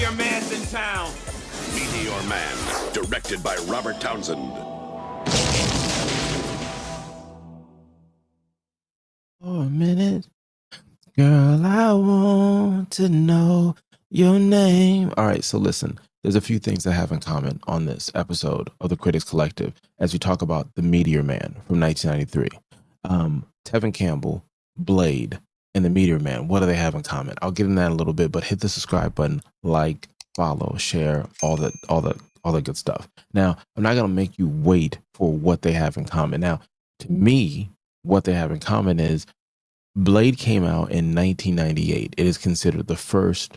Meteor Man's in town. Meteor Man, directed by Robert Townsend. For a minute, girl, I want to know your name. All right, so listen, there's a few things I have in common on this episode of the Critics Collective as we talk about the Meteor Man from 1993. Tevin Campbell, Blade, and the Meteor Man. What do they have in common? I'll get into that in a little bit, but hit the subscribe button, like, follow, share, all the good stuff. Now, I'm not gonna make you wait for what they have in common. Now, to me, what they have in common is Blade came out in 1998. It is considered the first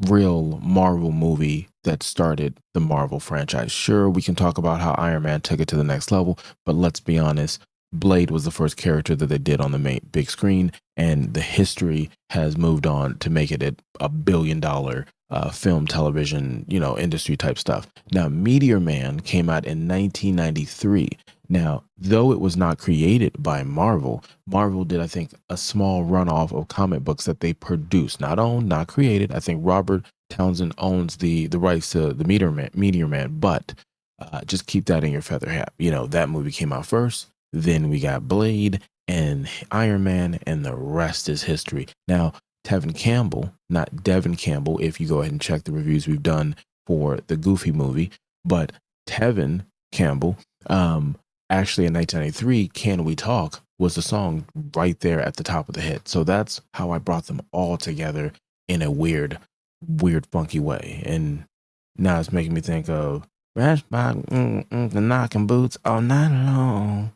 real Marvel movie that started the Marvel franchise. Sure, we can talk about how Iron Man took it to the next level, but let's be honest, Blade was the first character that they did on the big screen, and the history has moved on to make it a billion-dollar film, television, industry type stuff. Now, Meteor Man came out in 1993. Now, though it was not created by Marvel, Marvel did, I think, a small runoff of comic books that they produced, not owned, not created. I think Robert Townsend owns the rights to the Meteor Man, but just keep that in your feather hat. That movie came out first. Then we got Blade and Iron Man, and the rest is history. Now, Tevin Campbell, not Devin Campbell, if you go ahead and check the reviews we've done for the Goofy movie, but Tevin Campbell, actually in 1993, Can We Talk was the song right there at the top of the hit. So that's how I brought them all together in a weird, funky way. And now it's making me think of the knocking boots all night long.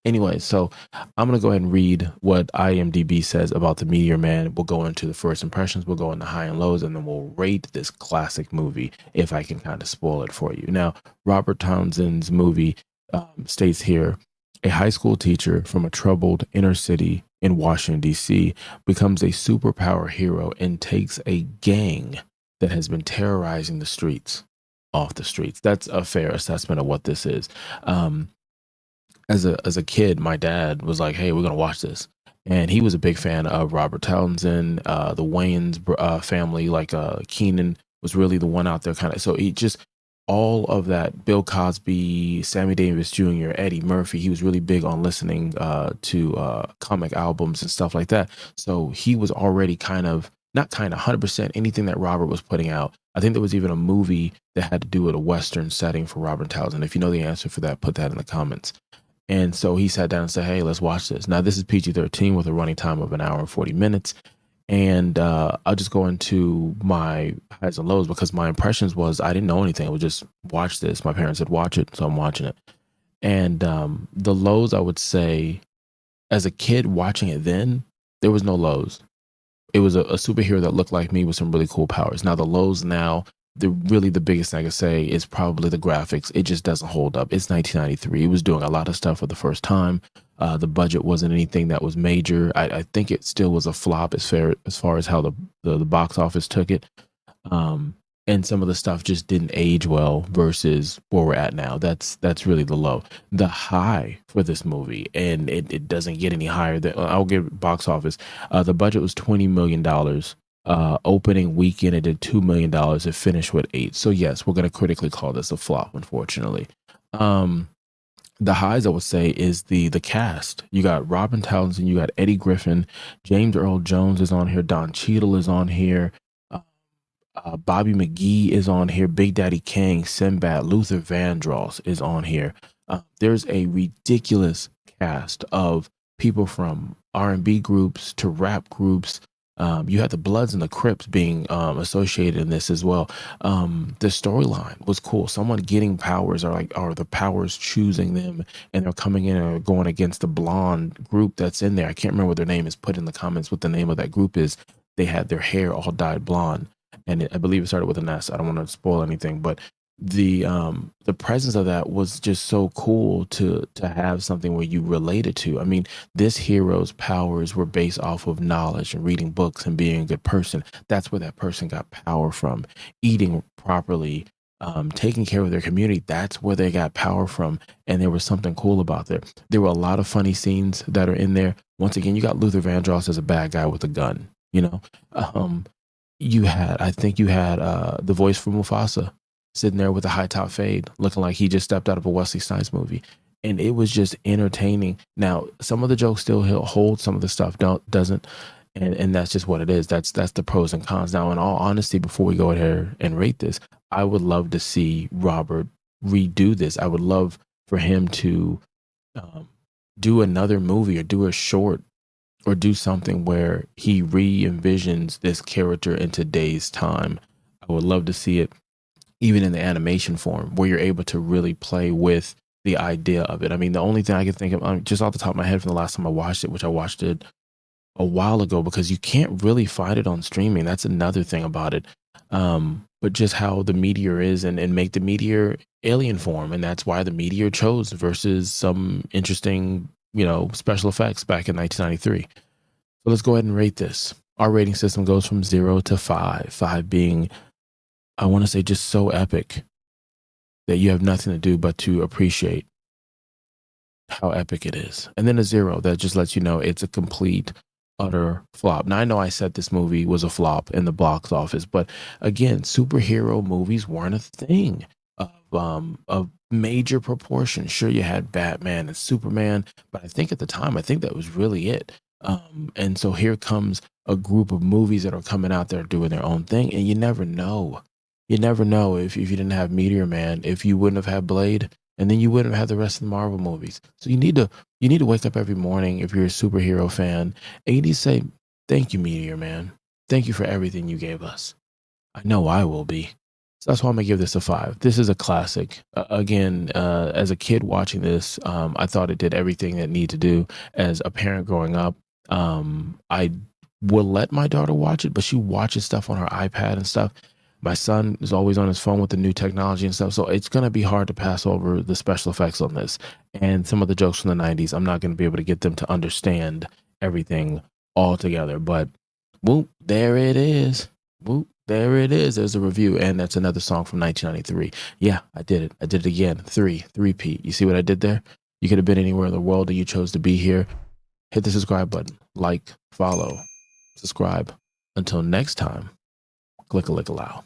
Anyway, so I'm going to go ahead and read what IMDB says about the Meteor Man. We'll go into the first impressions. We'll go into high and lows, and then we'll rate this classic movie if I can kind of spoil it for you. Now, Robert Townsend's movie states here, a high school teacher from a troubled inner city in Washington, D.C. becomes a superpower hero and takes a gang that has been terrorizing the streets off the streets. That's a fair assessment of what this is. As a kid, my dad was like, hey, we're going to watch this. And he was a big fan of Robert Townsend, the Wayans family, like Keenan was really the one out there kind of. So he just, all of that, Bill Cosby, Sammy Davis Jr., Eddie Murphy, he was really big on listening to comic albums and stuff like that. So he was already not 100% anything that Robert was putting out. I think there was even a movie that had to do with a Western setting for Robert Townsend. If you know the answer for that, put that in the comments. And so he sat down and said, hey, let's watch this. Now, this is PG-13 with a running time of 1 hour and 40 minutes. And I'll just go into my highs and lows because my impressions was I didn't know anything. I would just watch this. My parents said, watch it. So I'm watching it. And the lows, I would say, as a kid watching it then, there was no lows. It was a superhero that looked like me with some really cool powers. Now, the lows now, the biggest thing I could say is probably the graphics. It just doesn't hold up. It's 1993. It was doing a lot of stuff for the first time. The budget wasn't anything that was major. I think it still was a flop as far as how the box office took it. And some of the stuff just didn't age well versus where we're at now. That's really the low. The high for this movie, and it doesn't get any higher. I'll give box office. The budget was $20 million. Opening weekend, it did $2 million. It finished with $8 million. So yes, we're going to critically call this a flop, unfortunately. The highs, I would say, is the cast. You got Robin Townsend, you got Eddie Griffin, James Earl Jones is on here, Don Cheadle is on here, Bobby McGee is on here, Big Daddy Kane, Sinbad, Luther Vandross is on here. There's a ridiculous cast of people from R&B groups to rap groups. You had the Bloods and the Crips being associated in this as well. The storyline was cool. Someone getting powers are the powers choosing them, and they're coming in and going against the blonde group that's in there. I can't remember what their name is. Put in the comments what the name of that group is. They had their hair all dyed blonde, and I believe it started with an S. I don't want to spoil anything, but the presence of that was just so cool to have something where you related to. I mean, this hero's powers were based off of knowledge and reading books and being a good person. That's where that person got power from. Eating properly, taking care of their community, that's where they got power from. And there was something cool about there. There were a lot of funny scenes that are in there. Once again, you got Luther Vandross as a bad guy with a gun, I think you had the voice from Mufasa sitting there with a high top fade, looking like he just stepped out of a Wesley Snipes movie. And it was just entertaining. Now, some of the jokes still hold, some of the stuff doesn't. And that's just what it is. That's the pros and cons. Now, in all honesty, before we go ahead and rate this, I would love to see Robert redo this. I would love for him to um, do another movie or do a short or do something where he re-envisions this character in today's time. I would love to see it even in the animation form where you're able to really play with the idea of it. I mean, the only thing I can think of just off the top of my head from the last time I watched it, which I watched it a while ago because you can't really find it on streaming. That's another thing about it. But just how the meteor is and make the meteor alien form. And that's why the meteor chose versus some interesting, special effects back in 1993. So let's go ahead and rate this. Our rating system goes from 0 to 5, 5 being, I want to say, just so epic that you have nothing to do but to appreciate how epic it is. And then a 0 that just lets you know it's a complete, utter flop. Now, I know I said this movie was a flop in the box office, but again, superhero movies weren't a thing of major proportion. Sure, you had Batman and Superman, but I think at the time, I think that was really it. And so here comes a group of movies that are coming out there doing their own thing, and you never know. You never know if you didn't have Meteor Man, if you wouldn't have had Blade, and then you wouldn't have had the rest of the Marvel movies. So you need to wake up every morning if you're a superhero fan, and you need to say, thank you, Meteor Man. Thank you for everything you gave us. I know I will be. So that's why I'm gonna give this a 5. This is a classic. Again, as a kid watching this, I thought it did everything it needed to do. As a parent growing up, I will let my daughter watch it, but she watches stuff on her iPad and stuff. My son is always on his phone with the new technology and stuff, so it's gonna be hard to pass over the special effects on this and some of the jokes from the 90s. I'm not gonna be able to get them to understand everything all together, but whoop, there it is. Whoop, there it is. There's a review, and that's another song from 1993. Yeah, I did it. I did it again. Three-peat. You see what I did there? You could have been anywhere in the world, and you chose to be here. Hit the subscribe button, like, follow, subscribe. Until next time, click a lick allow.